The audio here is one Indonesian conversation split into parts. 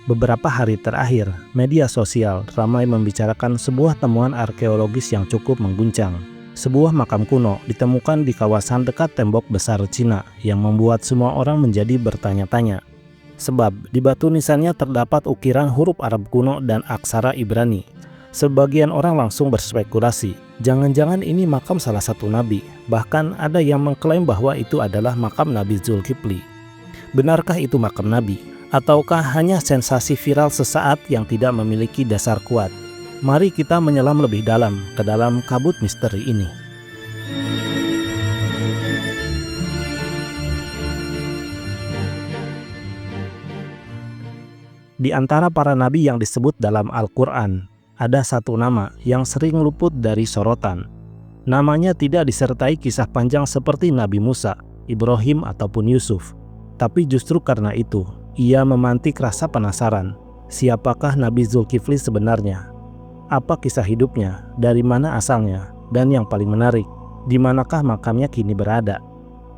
Beberapa hari terakhir, media sosial ramai membicarakan sebuah temuan arkeologis yang cukup mengguncang. Sebuah makam kuno ditemukan di kawasan dekat tembok besar Cina yang membuat semua orang menjadi bertanya-tanya. Sebab di batu nisannya terdapat ukiran huruf Arab kuno dan aksara Ibrani. Sebagian orang langsung berspekulasi, jangan-jangan ini makam salah satu nabi. Bahkan ada yang mengklaim bahwa itu adalah makam Nabi Zulkifli. Benarkah itu makam nabi? Ataukah hanya sensasi viral sesaat yang tidak memiliki dasar kuat? Mari kita menyelam lebih dalam ke dalam kabut misteri ini. Di antara para nabi yang disebut dalam Al-Quran, ada satu nama yang sering luput dari sorotan. Namanya tidak disertai kisah panjang seperti Nabi Musa, Ibrahim, ataupun Yusuf. Tapi justru karena itu, ia memantik rasa penasaran. Siapakah Nabi Zulkifli sebenarnya? Apa kisah hidupnya? Dari mana asalnya? Dan yang paling menarik, di manakah makamnya kini berada?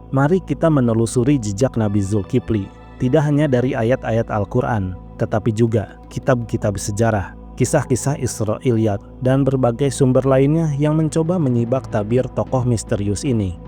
Mari kita menelusuri jejak Nabi Zulkifli, tidak hanya dari ayat-ayat Al-Quran, tetapi juga kitab-kitab sejarah, kisah-kisah Israiliyat, dan berbagai sumber lainnya yang mencoba menyibak tabir tokoh misterius ini.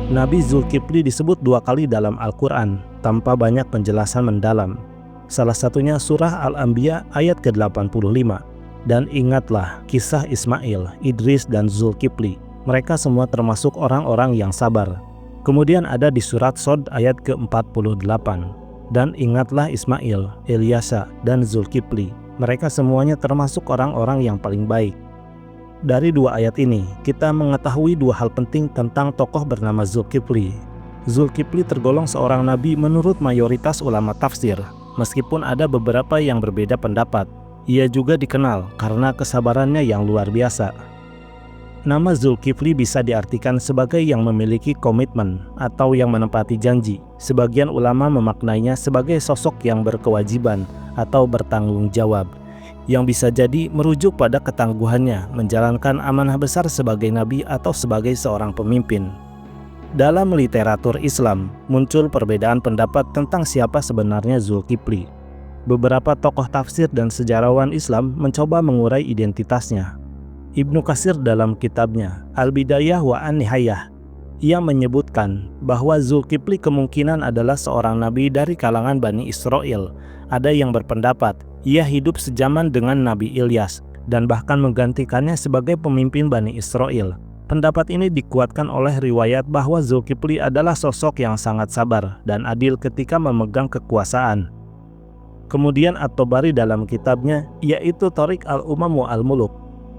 Nabi Zulkifli disebut 2 kali dalam Al-Quran tanpa banyak penjelasan mendalam. Salah satunya surah Al-Anbiya ayat ke-85. Dan ingatlah kisah Ismail, Idris, dan Zulkifli. Mereka semua termasuk orang-orang yang sabar. Kemudian ada di surat Shod ayat ke-48. Dan ingatlah Ismail, Ilyasa, dan Zulkifli. Mereka semuanya termasuk orang-orang yang paling baik. Dari 2 ayat ini, kita mengetahui 2 hal penting tentang tokoh bernama Zulkifli. Zulkifli tergolong seorang nabi menurut mayoritas ulama tafsir, meskipun ada beberapa yang berbeda pendapat. Ia juga dikenal karena kesabarannya yang luar biasa. Nama Zulkifli bisa diartikan sebagai yang memiliki komitmen atau yang menepati janji. Sebagian ulama memaknainya sebagai sosok yang berkewajiban atau bertanggung jawab, yang bisa jadi merujuk pada ketangguhannya menjalankan amanah besar sebagai nabi atau sebagai seorang pemimpin. Dalam literatur Islam, muncul perbedaan pendapat tentang siapa sebenarnya Zulkifli. Beberapa tokoh tafsir dan sejarawan Islam mencoba mengurai identitasnya. Ibnu Katsir dalam kitabnya Al-Bidayah wa An-Nihayah, ia menyebutkan bahwa Zulkifli kemungkinan adalah seorang nabi dari kalangan Bani Israel. Ada yang berpendapat ia hidup sejaman dengan Nabi Ilyas dan bahkan menggantikannya sebagai pemimpin Bani Israel. Pendapat ini dikuatkan oleh riwayat bahwa Zulkifli adalah sosok yang sangat sabar dan adil ketika memegang kekuasaan. Kemudian At-Tabari dalam kitabnya yaitu Thariq al-Umam wa al-Muluk,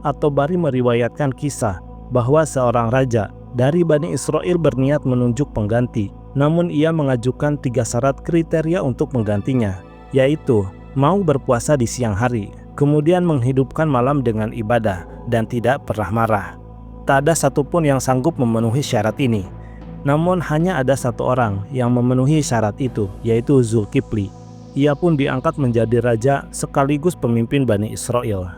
At-Tabari meriwayatkan kisah bahwa seorang raja dari Bani Israel berniat menunjuk pengganti, namun ia mengajukan 3 syarat kriteria untuk menggantinya, yaitu mau berpuasa di siang hari, kemudian menghidupkan malam dengan ibadah, dan tidak pernah marah. Tak ada satupun yang sanggup memenuhi syarat ini. Namun hanya ada 1 orang yang memenuhi syarat itu, yaitu Zulkifli. Ia pun diangkat menjadi raja sekaligus pemimpin Bani Israel.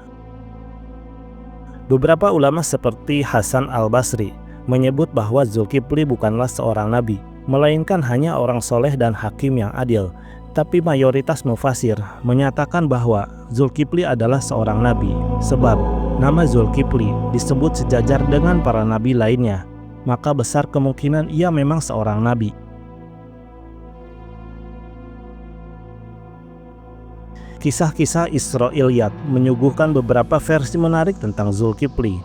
Beberapa ulama seperti Hasan al-Basri menyebut bahwa Zulkifli bukanlah seorang nabi, melainkan hanya orang soleh dan hakim yang adil. Tapi mayoritas mufasir menyatakan bahwa Zulkifli adalah seorang nabi, sebab nama Zulkifli disebut sejajar dengan para nabi lainnya, maka besar kemungkinan ia memang seorang nabi. Kisah-kisah Israiliyat menyuguhkan beberapa versi menarik tentang Zulkifli.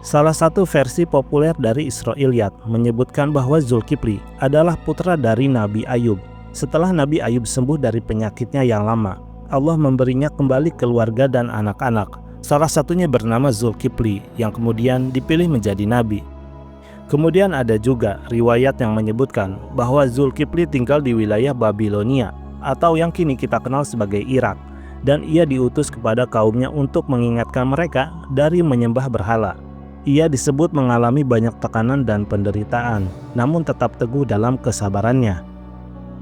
Salah satu versi populer dari Israiliyat menyebutkan bahwa Zulkifli adalah putra dari Nabi Ayub. Setelah Nabi Ayub sembuh dari penyakitnya yang lama, Allah memberinya kembali keluarga dan anak-anak. Salah satunya bernama Zulkifli yang kemudian dipilih menjadi nabi. Kemudian ada juga riwayat yang menyebutkan bahwa Zulkifli tinggal di wilayah Babilonia atau yang kini kita kenal sebagai Irak, dan ia diutus kepada kaumnya untuk mengingatkan mereka dari menyembah berhala. Ia disebut mengalami banyak tekanan dan penderitaan, namun tetap teguh dalam kesabarannya.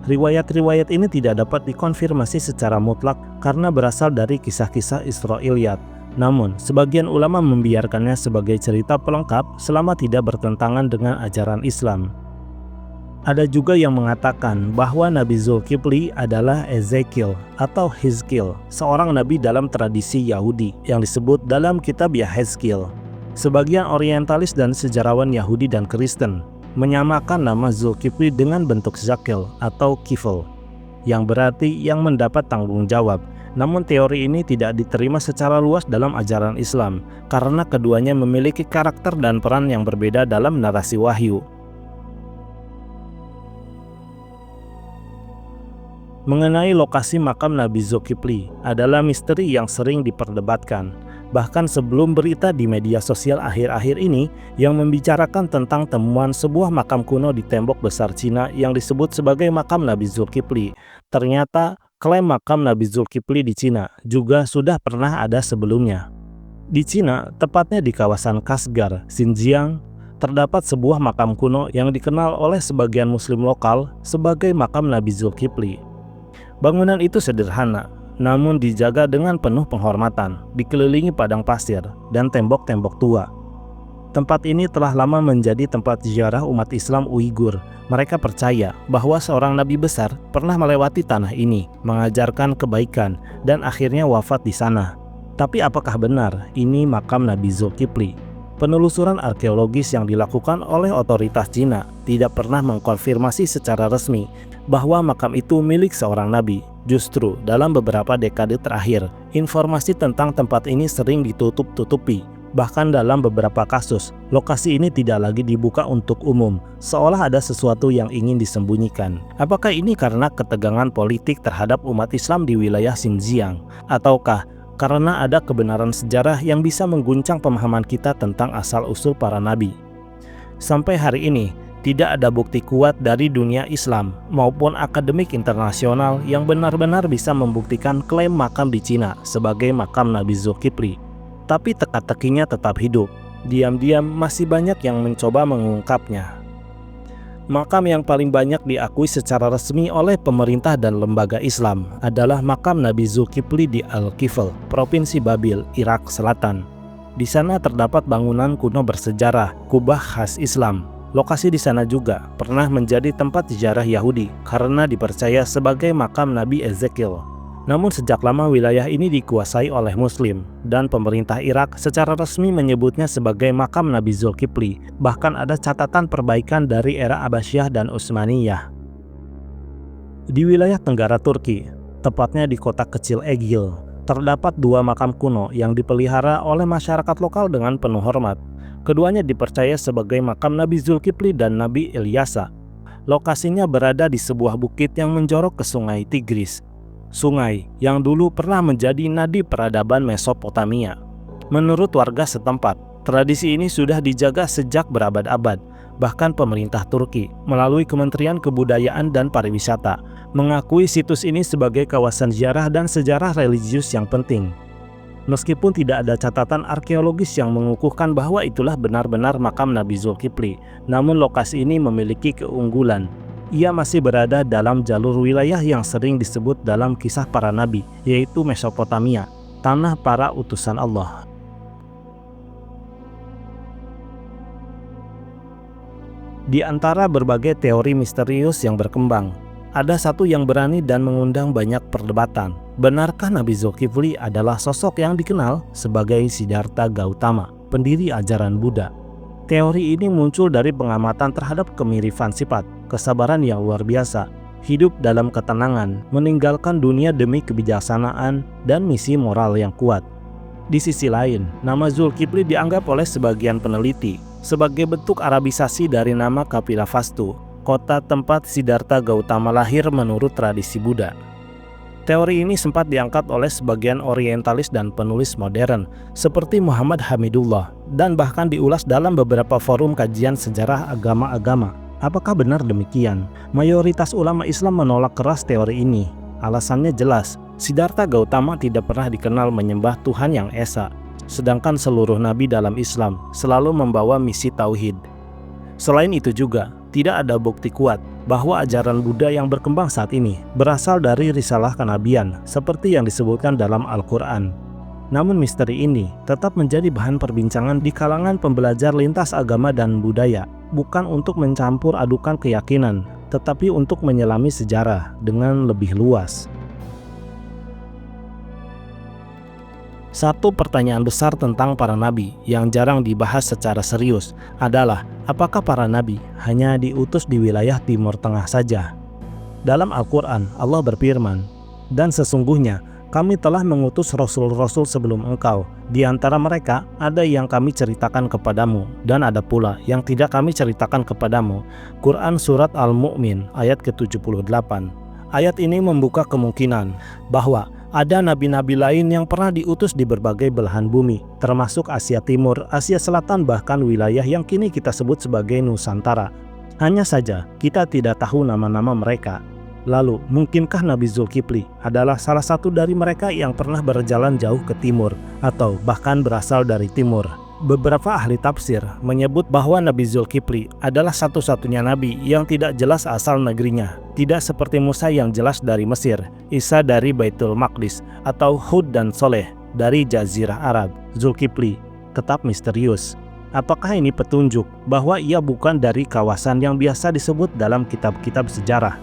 Riwayat-riwayat ini tidak dapat dikonfirmasi secara mutlak karena berasal dari kisah-kisah Israiliyat. Namun, sebagian ulama membiarkannya sebagai cerita pelengkap selama tidak bertentangan dengan ajaran Islam. Ada juga yang mengatakan bahwa Nabi Zulkifli adalah Ezekiel atau Hizkiel, seorang nabi dalam tradisi Yahudi yang disebut dalam kitab Yahezkiel. Sebagian orientalis dan sejarawan Yahudi dan Kristen menyamakan nama Zulkifli dengan bentuk Zakel atau Kifl, yang berarti yang mendapat tanggung jawab. Namun teori ini tidak diterima secara luas dalam ajaran Islam karena keduanya memiliki karakter dan peran yang berbeda dalam narasi wahyu. Mengenai lokasi makam Nabi Zulkifli adalah misteri yang sering diperdebatkan. Bahkan sebelum berita di media sosial akhir-akhir ini yang membicarakan tentang temuan sebuah makam kuno di tembok besar Cina yang disebut sebagai makam Nabi Zulkifli. Ternyata klaim makam Nabi Zulkifli di Cina juga sudah pernah ada sebelumnya. Di Cina, tepatnya di kawasan Kashgar, Xinjiang, terdapat sebuah makam kuno yang dikenal oleh sebagian muslim lokal sebagai makam Nabi Zulkifli. Bangunan itu sederhana, namun dijaga dengan penuh penghormatan, dikelilingi padang pasir dan tembok-tembok tua. Tempat ini telah lama menjadi tempat ziarah umat Islam Uighur. Mereka percaya bahwa seorang nabi besar pernah melewati tanah ini, mengajarkan kebaikan, dan akhirnya wafat di sana. Tapi apakah benar ini makam Nabi Zulkifli? Penelusuran arkeologis yang dilakukan oleh otoritas Cina tidak pernah mengkonfirmasi secara resmi bahwa makam itu milik seorang nabi. Justru dalam beberapa dekade terakhir, informasi tentang tempat ini sering ditutup-tutupi. Bahkan dalam beberapa kasus, lokasi ini tidak lagi dibuka untuk umum, seolah ada sesuatu yang ingin disembunyikan. Apakah ini karena ketegangan politik terhadap umat Islam di wilayah Xinjiang? Ataukah karena ada kebenaran sejarah yang bisa mengguncang pemahaman kita tentang asal-usul para nabi? Sampai hari ini, tidak ada bukti kuat dari dunia Islam maupun akademik internasional yang benar-benar bisa membuktikan klaim makam di Cina sebagai makam Nabi Zulkifli. Tapi teka-tekinya tetap hidup. Diam-diam masih banyak yang mencoba mengungkapnya. Makam yang paling banyak diakui secara resmi oleh pemerintah dan lembaga Islam adalah makam Nabi Zulkifli di Al-Kifl, Provinsi Babil, Irak Selatan. Di sana terdapat bangunan kuno bersejarah, kubah khas Islam. Lokasi di sana juga pernah menjadi tempat ziarah Yahudi karena dipercaya sebagai makam Nabi Ezekiel. Namun sejak lama wilayah ini dikuasai oleh Muslim, dan pemerintah Irak secara resmi menyebutnya sebagai makam Nabi Zulkifli. Bahkan ada catatan perbaikan dari era Abbasiyah dan Utsmaniyah. Di wilayah tenggara Turki, tepatnya di kota kecil Egil, terdapat dua makam kuno yang dipelihara oleh masyarakat lokal dengan penuh hormat. Keduanya dipercaya sebagai makam Nabi Zulkifli dan Nabi Ilyasa. Lokasinya berada di sebuah bukit yang menjorok ke sungai Tigris, sungai yang dulu pernah menjadi nadi peradaban Mesopotamia. Menurut warga setempat, tradisi ini sudah dijaga sejak berabad-abad. Bahkan pemerintah Turki melalui Kementerian Kebudayaan dan Pariwisata mengakui situs ini sebagai kawasan ziarah dan sejarah religius yang penting. Meskipun tidak ada catatan arkeologis yang mengukuhkan bahwa itulah benar-benar makam Nabi Zulkifli, namun lokasi ini memiliki keunggulan. Ia masih berada dalam jalur wilayah yang sering disebut dalam kisah para nabi, yaitu Mesopotamia, tanah para utusan Allah. Di antara berbagai teori misterius yang berkembang, ada satu yang berani dan mengundang banyak perdebatan. Benarkah Nabi Zulkifli adalah sosok yang dikenal sebagai Siddhartha Gautama, pendiri ajaran Buddha? Teori ini muncul dari pengamatan terhadap kemiripan sifat, kesabaran yang luar biasa, hidup dalam ketenangan, meninggalkan dunia demi kebijaksanaan, dan misi moral yang kuat. Di sisi lain, nama Zulkifli dianggap oleh sebagian peneliti sebagai bentuk Arabisasi dari nama Kapilavastu, kota tempat Siddhartha Gautama lahir menurut tradisi Buddha. Teori ini sempat diangkat oleh sebagian orientalis dan penulis modern seperti Muhammad Hamidullah dan bahkan diulas dalam beberapa forum kajian sejarah agama-agama. Apakah benar demikian? Mayoritas ulama Islam menolak keras teori ini. Alasannya jelas, Siddhartha Gautama tidak pernah dikenal menyembah Tuhan yang esa, sedangkan seluruh nabi dalam Islam selalu membawa misi tauhid. Selain itu juga, tidak ada bukti kuat bahwa ajaran Buddha yang berkembang saat ini berasal dari risalah kenabian seperti yang disebutkan dalam Al-Quran. Namun misteri ini tetap menjadi bahan perbincangan di kalangan pembelajar lintas agama dan budaya, bukan untuk mencampur adukan keyakinan tetapi untuk menyelami sejarah dengan lebih luas. Satu pertanyaan besar tentang para nabi yang jarang dibahas secara serius adalah apakah para nabi hanya diutus di wilayah Timur Tengah saja? Dalam Al-Quran, Allah berfirman, "Dan sesungguhnya kami telah mengutus rasul-rasul sebelum engkau. Di antara mereka ada yang kami ceritakan kepadamu, dan ada pula yang tidak kami ceritakan kepadamu." Quran Surat Al-Mu'min ayat ke-78. Ayat ini membuka kemungkinan bahwa ada nabi-nabi lain yang pernah diutus di berbagai belahan bumi, termasuk Asia Timur, Asia Selatan, bahkan wilayah yang kini kita sebut sebagai Nusantara. Hanya saja kita tidak tahu nama-nama mereka. Lalu, mungkinkah Nabi Zulkifli adalah salah satu dari mereka yang pernah berjalan jauh ke timur atau bahkan berasal dari timur? Beberapa ahli tafsir menyebut bahwa Nabi Zulkifli adalah satu-satunya nabi yang tidak jelas asal negerinya, tidak seperti Musa yang jelas dari Mesir, Isa dari Baitul Maqdis, atau Hud dan Soleh dari Jazirah Arab. Zulkifli tetap misterius. Apakah ini petunjuk bahwa ia bukan dari kawasan yang biasa disebut dalam kitab-kitab sejarah?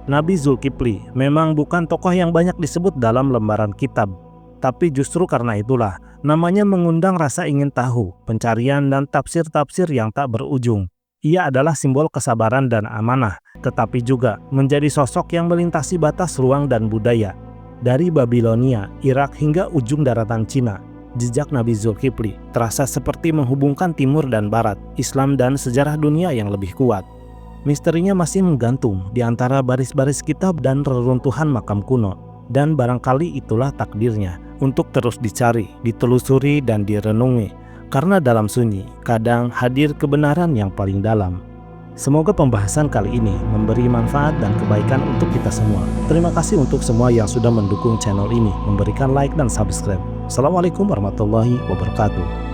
Nabi Zulkifli memang bukan tokoh yang banyak disebut dalam lembaran kitab. Tapi justru karena itulah, namanya mengundang rasa ingin tahu, pencarian dan tafsir-tafsir yang tak berujung. Ia adalah simbol kesabaran dan amanah, tetapi juga menjadi sosok yang melintasi batas ruang dan budaya. Dari Babilonia, Irak hingga ujung daratan Cina, jejak Nabi Zulkifli terasa seperti menghubungkan timur dan barat, Islam dan sejarah dunia yang lebih kuat. Misterinya masih menggantung di antara baris-baris kitab dan reruntuhan makam kuno, dan barangkali itulah takdirnya untuk terus dicari, ditelusuri, dan direnungi, karena dalam sunyi kadang hadir kebenaran yang paling dalam. Semoga pembahasan kali ini memberi manfaat dan kebaikan untuk kita semua. Terima kasih untuk semua yang sudah mendukung channel ini, memberikan like dan subscribe. Assalamualaikum warahmatullahi wabarakatuh.